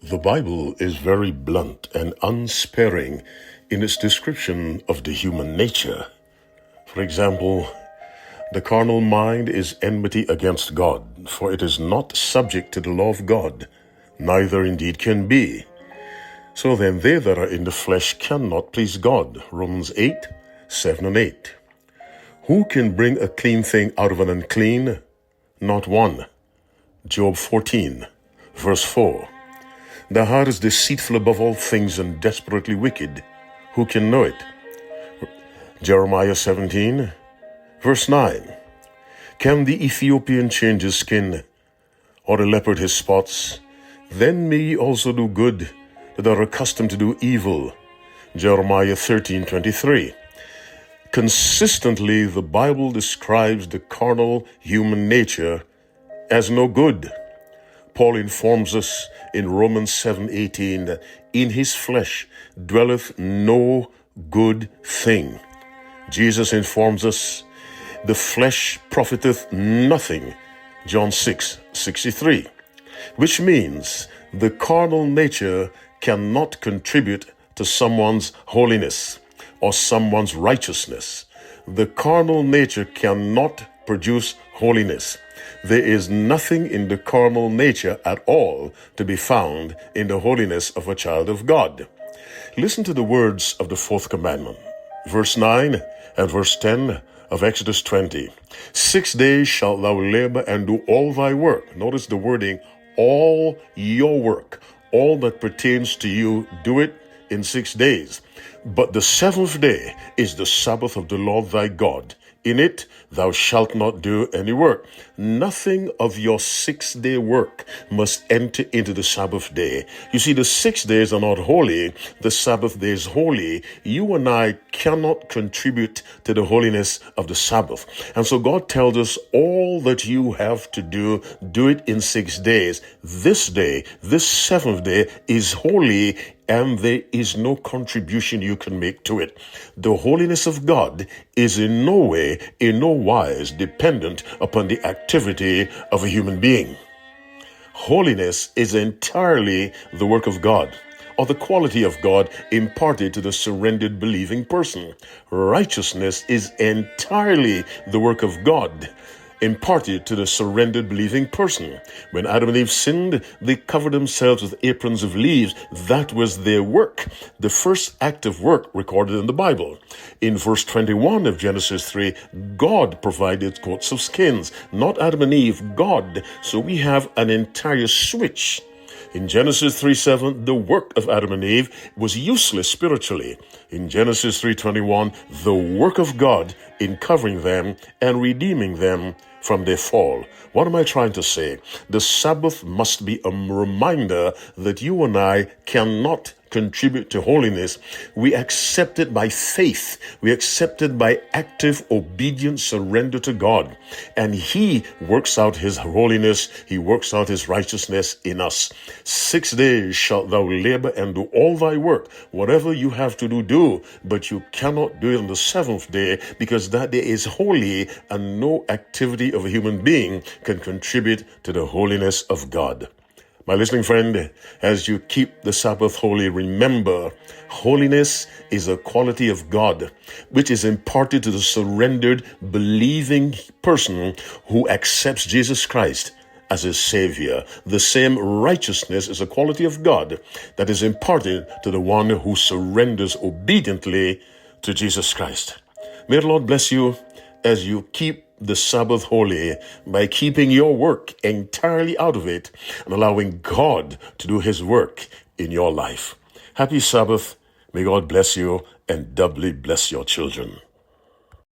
The Bible is very blunt and unsparing in its description of the human nature. For example, the carnal mind is enmity against God, for it is not subject to the law of God, neither indeed can be. So then they that are in the flesh cannot please God. Romans 8, 7 and 8. Who can bring a clean thing out of an unclean? Not one. Job 14, verse 4. The heart is deceitful above all things and desperately wicked. Who can know it? Jeremiah 17, verse 9. Can the Ethiopian change his skin, or the leopard his spots? Then may ye also do good that are accustomed to do evil. Jeremiah 13:23. Consistently, the Bible describes the carnal human nature as no good. Paul informs us in Romans 7:18 that in his flesh dwelleth no good thing. Jesus informs us the flesh profiteth nothing. John 6:63, which means the carnal nature cannot contribute to someone's holiness or someone's righteousness. The carnal nature cannot produce holiness. There is nothing in the carnal nature at all to be found in the holiness of a child of God. Listen to the words of the fourth commandment, verse 9 and verse 10 of Exodus 20. 6 days shalt thou labor and do all thy work. Notice the wording, all your work. All that pertains to you, do it in 6 days. But the seventh day is the Sabbath of the Lord thy God. In it thou shalt not do any work. Nothing of your 6-day work must enter into the Sabbath day. You see, the 6 days are not holy. The Sabbath day is holy. You and I cannot contribute to the holiness of the Sabbath. And so God tells us all that you have to do it in 6 days. This day, this seventh day is holy, and there is no contribution you can make to it. The holiness of God is in no way, in no wise dependent upon the activity of a human being. Holiness is entirely the work of God, or the quality of God imparted to the surrendered believing person. Righteousness is entirely the work of God imparted to the surrendered believing person. When Adam and Eve sinned, they covered themselves with aprons of leaves. That was their work, the first act of work recorded in the Bible. In verse 21 of Genesis 3, God provided coats of skins, not Adam and Eve, God. So we have an entire switch. In Genesis 3:7, the work of Adam and Eve was useless spiritually. In Genesis 3:21, the work of God in covering them and redeeming them from their fall. What am I trying to say? The Sabbath must be a reminder that you and I cannot contribute to holiness. We accept it by faith. We accept it by active, obedient surrender to God. And He works out His holiness. He works out His righteousness in us. 6 days shalt thou labor and do all thy work. Whatever you have to do, but you cannot do it on the seventh day, because that day is holy, and no activity of a human being can contribute to the holiness of God. My listening friend, as you keep the Sabbath holy, remember, holiness is a quality of God which is imparted to the surrendered, believing person who accepts Jesus Christ as his Savior. The same righteousness is a quality of God that is imparted to the one who surrenders obediently to Jesus Christ. May the Lord bless you as you keep the Sabbath holy by keeping your work entirely out of it and allowing God to do His work in your life. Happy Sabbath. May God bless you and doubly bless your children.